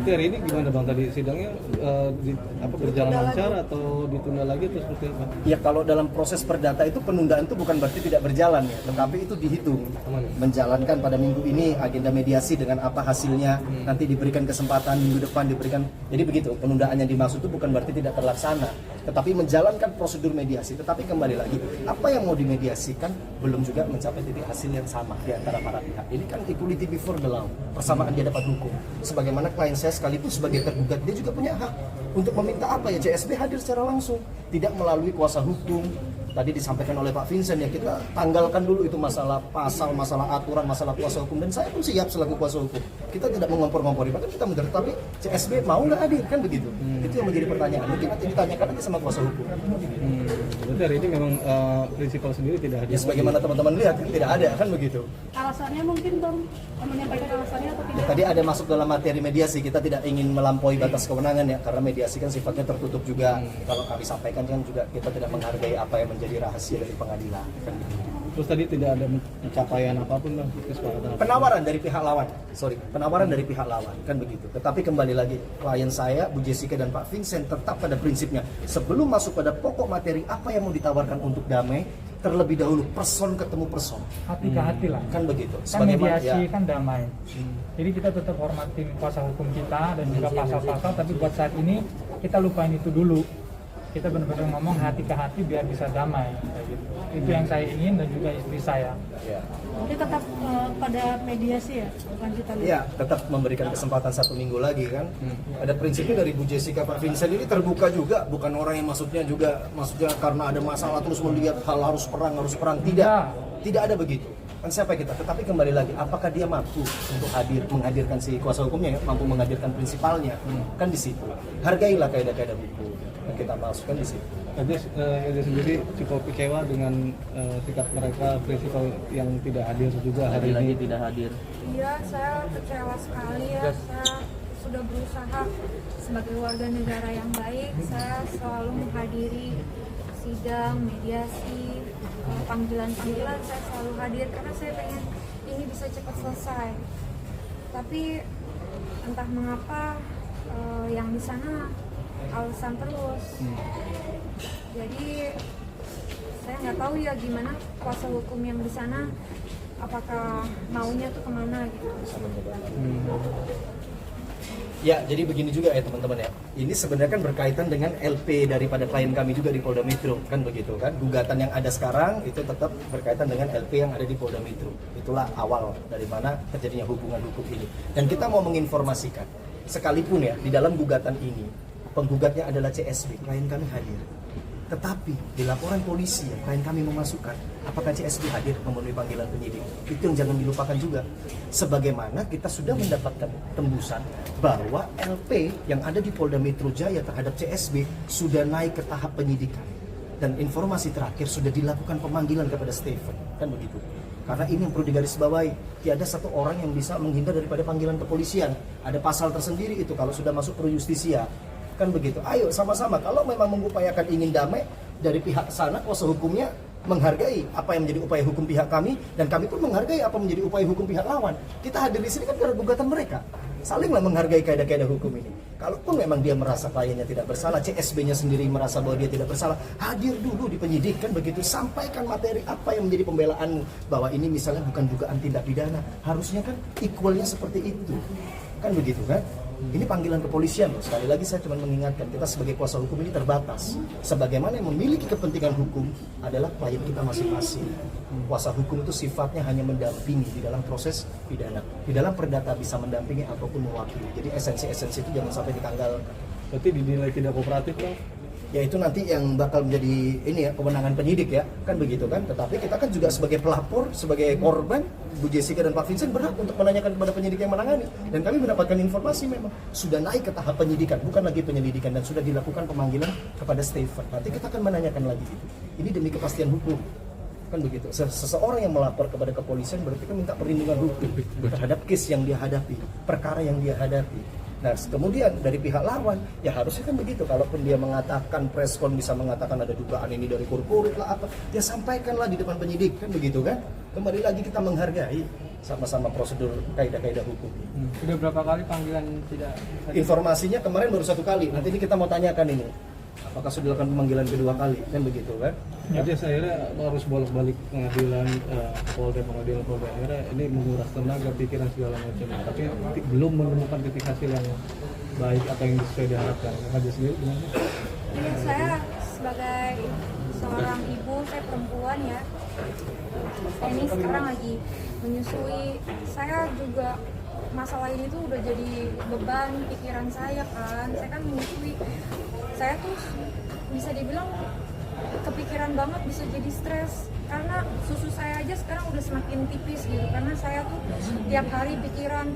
Jadi hari ini gimana Bang tadi sidangnya berjalan lancar atau ditunda lagi atau seperti apa? Ya kalau dalam proses perdata itu penundaan itu bukan berarti tidak berjalan ya, tetapi itu dihitung. Menjalankan pada minggu ini agenda mediasi dengan apa hasilnya, nanti diberikan kesempatan minggu depan diberikan. Jadi begitu, penundaan yang dimaksud itu bukan berarti tidak terlaksana, tetapi menjalankan prosedur mediasi. Tetapi kembali lagi, apa yang mau dimediasikan belum juga mencapai titik hasil yang sama di antara para pihak. Ini kan equality before the law, persamaan di hadapan hukum. Sebagaimana klien saya sekalipun sebagai tergugat, dia juga punya hak untuk meminta apa ya, CSB hadir secara langsung, tidak melalui kuasa hukum. Tadi disampaikan oleh Pak Vincent ya, kita tanggalkan dulu itu masalah pasal, masalah aturan, masalah kuasa hukum, dan saya pun siap selaku kuasa hukum. Kita tidak mengompor-ngompori, bahkan kita mundur, tapi CSB mau nggak hadir, kan begitu? Itu yang menjadi pertanyaan, mungkin nanti ditanyakan aja sama kuasa hukum. Berarti hari ini memang prinsipal sendiri tidak hadir. Ya sebagaimana teman-teman lihat, tidak ada, kan begitu? Alasannya mungkin Bang menyampaikan alasannya atau tidak? Ya, tadi ada masuk dalam materi mediasi, kita tidak ingin melampaui batas kewenangan ya, karena mediasi kan sifatnya tertutup juga. Kalau kami sampaikan kan juga kita tidak menghargai apa yang menjadi rahasia dari pengadilan. Kan begitu. Terus tadi tidak ada pencapaian apapun Bang, kesepakatan apa? Penawaran dari pihak lawan, penawaran dari pihak lawan, kan begitu. Tetapi kembali lagi, klien saya, Bu Jessica dan Pak Vincent tetap pada prinsipnya, sebelum masuk pada pokok materi apa yang mau ditawarkan untuk damai, terlebih dahulu person ketemu person. Hati ke hati lah. Kan begitu. Kan mediasi kan damai. Jadi kita tetap hormatin kuasa hukum kita dan juga pasal-pasal, tapi buat saat ini kita lupain itu dulu. Kita benar-benar ngomong hati ke hati biar bisa damai, kayak gitu. Itu yang saya ingin dan juga istri saya. Jadi tetap pada mediasi ya, lanjutan. Iya, tetap memberikan kesempatan 1 minggu lagi kan. Ada prinsipnya dari Bu Jessica, Pak Vincent ini terbuka juga, bukan orang yang maksudnya karena ada masalah terus melihat hal harus perang, tidak ada begitu. Kan siapa kita? Tetapi kembali lagi, apakah dia mampu untuk menghadirkan si kuasa hukumnya, mampu menghadirkan prinsipalnya, kan di situ. Hargailah kaidah-kaidah hukum yang kita masukkan di situ. Jadi sendiri cukup kecewa dengan sikap mereka, prinsipal yang tidak hadir juga hari ini. Tidak hadir. Iya, saya kecewa sekali ya. Saya sudah berusaha sebagai warga negara yang baik. Saya selalu menghadiri sidang, mediasi, panggilan-panggilan saya selalu hadir karena saya pengen ini bisa cepat selesai. Tapi entah mengapa yang di sana alasan terus. Jadi saya nggak tahu ya gimana kuasa hukum yang di sana, apakah maunya tuh kemana gitu. Ya, jadi begini juga ya teman-teman ya. Ini sebenarnya kan berkaitan dengan LP daripada klien kami juga di Polda Metro, kan begitu kan. Gugatan yang ada sekarang itu tetap berkaitan dengan LP yang ada di Polda Metro. Itulah awal dari mana terjadinya hubungan hukum ini. Dan kita mau menginformasikan, sekalipun ya di dalam gugatan ini penggugatnya adalah CSB, klien kami hadir. Tetapi di laporan polisi yang klien kami memasukkan, apakah CSB hadir memenuhi panggilan penyidik? Itu yang jangan dilupakan juga. Sebagaimana kita sudah mendapatkan tembusan bahwa LP yang ada di Polda Metro Jaya terhadap CSB sudah naik ke tahap penyidikan. Dan informasi terakhir sudah dilakukan pemanggilan kepada Stephen, kan begitu. Karena ini yang perlu digarisbawahi, tiada satu orang yang bisa menghindar daripada panggilan kepolisian. Ada pasal tersendiri itu kalau sudah masuk pro justisia. Kan begitu. Ayo sama-sama, kalau memang mengupayakan ingin damai, dari pihak sana kuasa hukumnya menghargai apa yang menjadi upaya hukum pihak kami, dan kami pun menghargai apa menjadi upaya hukum pihak lawan. Kita hadir di sini kan karena gugatan mereka. Salinglah menghargai kaidah-kaidah hukum ini. Kalaupun memang dia merasa kliennya tidak bersalah, CSB-nya sendiri merasa bahwa dia tidak bersalah, hadir dulu di penyidik, kan begitu. Sampaikan materi apa yang menjadi pembelaanmu, bahwa ini misalnya bukan dugaan tindak pidana. Harusnya kan equalnya seperti itu. Kan begitu kan? Ini panggilan kepolisian loh. Sekali lagi saya cuma mengingatkan, kita sebagai kuasa hukum ini terbatas. Sebagaimana yang memiliki kepentingan hukum adalah klien kita masing-masing. Kuasa hukum itu sifatnya hanya mendampingi di dalam proses pidana. Di dalam perdata bisa mendampingi ataupun mewakili. Jadi esensi-esensi itu jangan sampai ditanggalkan. Berarti dinilai tidak kooperatif Bang? Ya itu nanti yang bakal menjadi ini ya, kewenangan penyidik ya, kan begitu kan. Tetapi kita kan juga sebagai pelapor, sebagai korban, Bu Jessica dan Pak Vincent berhak untuk menanyakan kepada penyidik yang menangani. Dan kami mendapatkan informasi memang sudah naik ke tahap penyidikan, bukan lagi penyelidikan, dan sudah dilakukan pemanggilan kepada Stephen. Nanti kita akan menanyakan lagi itu. Ini demi kepastian hukum. Kan begitu. Seseorang yang melapor kepada kepolisian berarti kan minta perlindungan hukum terhadap case yang dia hadapi, perkara yang dia hadapi. Nah, kemudian dari pihak lawan, ya harusnya kan begitu. Kalaupun dia mengatakan, preskon bisa mengatakan ada dugaan ini dari korporat lah apa, dia sampaikanlah di depan penyidik, kan begitu kan. Kembali lagi kita menghargai sama-sama prosedur kaidah-kaidah hukum. Sudah berapa kali panggilan tidak Informasinya kemarin baru 1 kali. Nanti ini kita mau tanyakan ini. Apakah sudah dilakukan pemanggilan kedua kali? Kan begitu kan? Jadi akhirnya harus bolak-balik pengadilan pengadilan Polda. Akhirnya ini menguras tenaga, pikiran segala macam. Tapi belum menemukan titik hasil yang baik atau yang sesuai diharapkan. Aja sendiri gimana? Iya, saya sebagai seorang ibu, saya perempuan ya. Saya ini sekarang lagi menyusui. Saya juga masalah ini tuh udah jadi beban pikiran saya kan. Saya kan menyusui. Saya tuh bisa dibilang kepikiran banget, bisa jadi stres karena susu saya aja sekarang udah semakin tipis gitu karena saya tuh tiap hari pikiran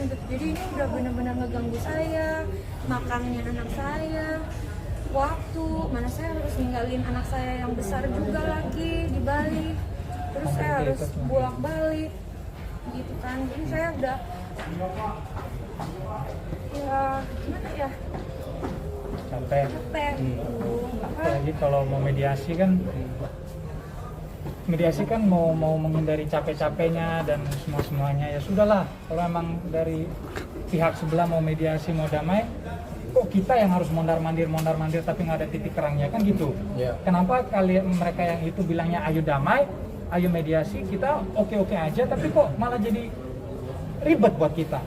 gitu. Jadi ini udah benar-benar ngeganggu saya, makannya anak saya, waktu mana saya harus ninggalin anak saya yang besar juga lagi di Bali, terus saya harus bolak-balik gitu kan. Jadi saya udah ya gimana ya, capek. Apalagi kalau mau mediasi kan mau menghindari capek-capeknya dan semuanya ya sudahlah. Kalau emang dari pihak sebelah mau mediasi mau damai, kok kita yang harus mondar-mandir tapi nggak ada titik terangnya kan gitu. Kenapa kalian mereka yang itu bilangnya ayo damai, ayo mediasi, kita oke aja tapi kok malah jadi ribet buat kita.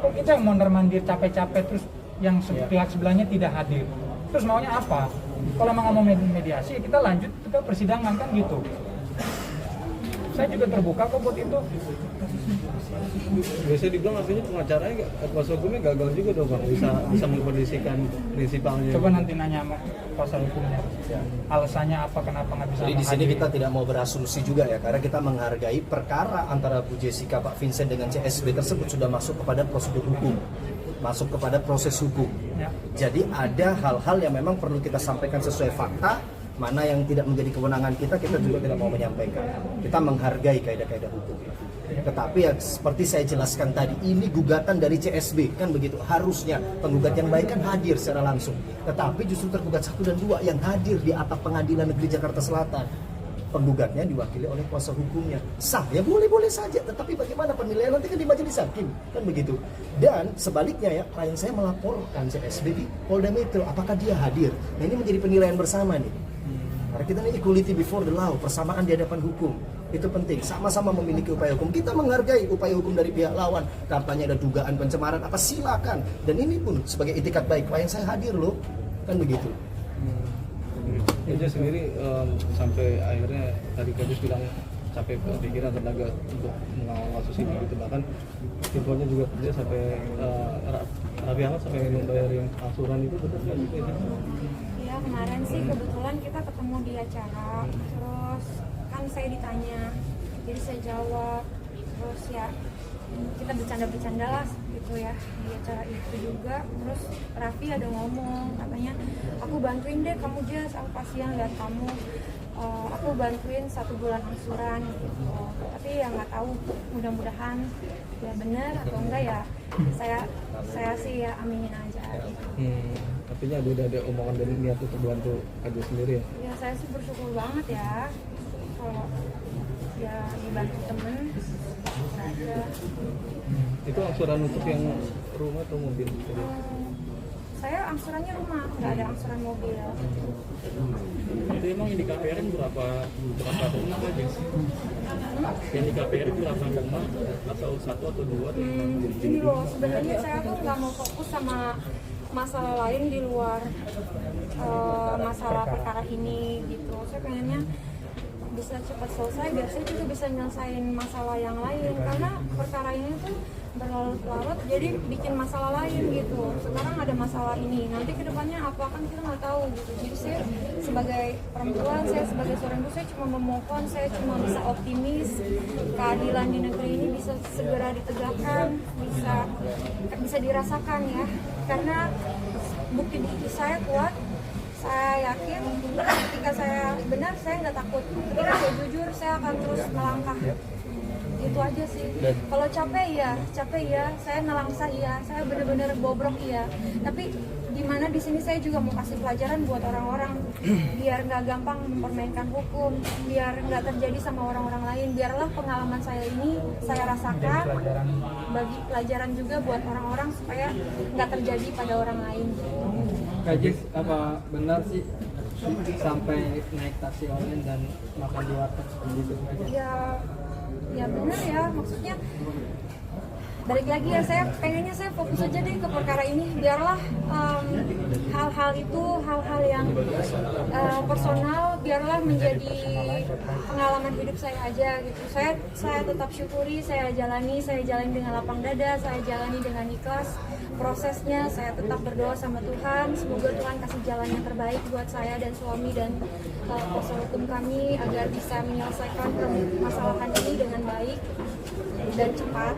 Kok kita yang mondar-mandir capek-capek terus yang pihak sebelahnya tidak hadir. Terus maunya apa? Kalau emang mau mediasi, kita lanjut ke persidangan kan gitu. Saya juga terbuka kok buat itu. Biasanya dibilang artinya pengacaranya kuasa hukumnya gagal juga dong Bang, bisa mengkondisikan prinsipalnya. Coba nanti nanya sama kuasa hukumnya. Alasannya apa, kenapa nggak bisa Jadi di sini hadir. kita tidak mau berasumsi juga ya, karena kita menghargai perkara antara Bu Jessica, Pak Vincent dengan CSB tersebut sudah masuk kepada prosedur hukum, masuk kepada proses hukum. Ya. Jadi ada hal-hal yang memang perlu kita sampaikan sesuai fakta, mana yang tidak menjadi kewenangan kita juga tidak mau menyampaikan. Kita menghargai kaidah-kaidah hukum. Tetapi ya seperti saya jelaskan tadi, ini gugatan dari CSB kan begitu. Harusnya penggugat yang baik kan hadir secara langsung. Tetapi justru tergugat 1 dan 2 yang hadir di atap Pengadilan Negeri Jakarta Selatan. Penggugatnya diwakili oleh kuasa hukumnya. Sah ya, boleh-boleh saja. Tetapi bagaimana penilaian nanti kan di majelis hakim kan begitu. Dan sebaliknya ya, klien saya melaporkan CSB di Polda Metro. Apakah dia hadir? Nah ini menjadi penilaian bersama nih. Karena kita ini equality before the law, persamaan di hadapan hukum. Itu penting, sama-sama memiliki upaya hukum. Kita menghargai upaya hukum dari pihak lawan. Katanya ada dugaan pencemaran, apa silakan. Dan ini pun sebagai itikat baik, klien saya hadir loh. Kan begitu. Dia sendiri sampai akhirnya tadi Kadis bilang capek pikiran tenaga untuk mengawal kasus ini gitu. Bahkan infonya juga dia sampai Raffi Ahmad sampai membayar yang angsuran itu betul nggak gitu ya? ya kemarin sih kebetulan kita ketemu di acara, terus kan saya ditanya, jadi saya jawab, terus ya kita bercanda-bercanda lah gitu ya di acara itu juga. Terus Raffi ada ngomong, katanya aku bantuin deh kamu Jas, aku kasihan lihat kamu, aku bantuin 1 bulan angsuran gitu. Tapi ya nggak tahu, mudah-mudahan ya benar atau enggak ya, saya sih ya aminin aja gitu. Artinya ada omongan dari niat untuk bantu Kadis sendiri ya? Ya saya sih bersyukur banget ya kalau ya dibantu temen aja. Itu angsuran untuk yang rumah atau mobil? Saya angsurannya rumah, nggak ada angsuran mobil. Itu emang yang di KPR berapa rumah aja sih? Yang di KPR berapa rumah atau 1 atau 2? Ini loh, sebenarnya saya tuh nggak mau fokus sama masalah lain di luar masalah perkara ini gitu. Saya pengennya bisa cepat selesai biar saya juga bisa nyelesain masalah yang lain, karena perkara ini tuh berlarut-larut jadi bikin masalah lain gitu. Sekarang ada masalah ini, nanti kedepannya apa kan kita nggak tahu gitu. Jadi saya sebagai perempuan, saya sebagai seorang ibu, saya cuma memohon, saya cuma bisa optimis keadilan di negeri ini bisa segera ditegakkan, bisa dirasakan ya, karena bukti-bukti saya kuat. Saya yakin ketika saya benar, saya nggak takut. Ketika saya jujur, saya akan terus melangkah. gitu aja sih. Kalau capek ya, saya nelangsa iya, saya bener-bener bobrok iya. Tapi dimana di sini saya juga mau kasih pelajaran buat orang-orang biar nggak gampang mempermainkan hukum, biar nggak terjadi sama orang-orang lain. Biarlah pengalaman saya ini saya rasakan bagi pelajaran juga buat orang-orang supaya nggak terjadi pada orang lain. Kak Jis, apa benar sih sampai naik taksi online dan makan di warteg seperti itu? Ya benar ya, maksudnya balik lagi ya, saya pengennya saya fokus aja deh ke perkara ini, biarlah hal-hal itu hal-hal yang personal biarlah menjadi pengalaman hidup saya aja gitu. Saya tetap syukuri, saya jalani dengan lapang dada, saya jalani dengan ikhlas prosesnya. Saya tetap berdoa sama Tuhan, semoga Tuhan kasih jalan yang terbaik buat saya dan suami dan kuasa hukum kami agar bisa menyelesaikan permasalahan ini dengan baik dan cepat.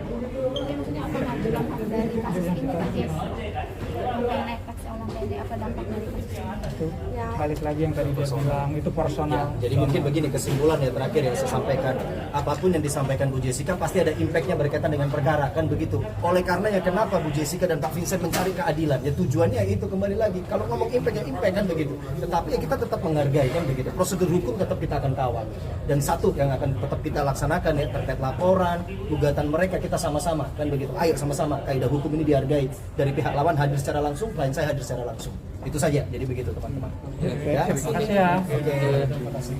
Maksudnya apa dampak dari kasus ini Kak Jess? Sampai naik taksi online, apa dampak dari kasus ini? Itu Ya. balik lagi yang tadi dia bilang, itu personal. Jadi mungkin begini kesimpulan ya terakhir yang saya sampaikan, apapun yang disampaikan Bu Jessica pasti ada impactnya berkaitan dengan perkara, kan begitu. Oleh karenanya kenapa Bu Jessica dan Pak Vincent mencari keadilan, ya tujuannya itu kembali lagi. Kalau ngomong impact ya impact kan begitu. Tetapi ya kita tetap menghargai kan begitu. Prosedur hukum tetap kita akan kawal. Dan satu yang akan tetap kita laksanakan ya terkait laporan, gugatan mereka kita sama-sama kan begitu. Ayo sama-sama kaidah hukum ini dihargai. Dari pihak lawan hadir secara langsung, klien saya hadir secara langsung. Itu saja. Jadi begitu teman-teman. Ya. Terima kasih ya. Oke. Terima kasih.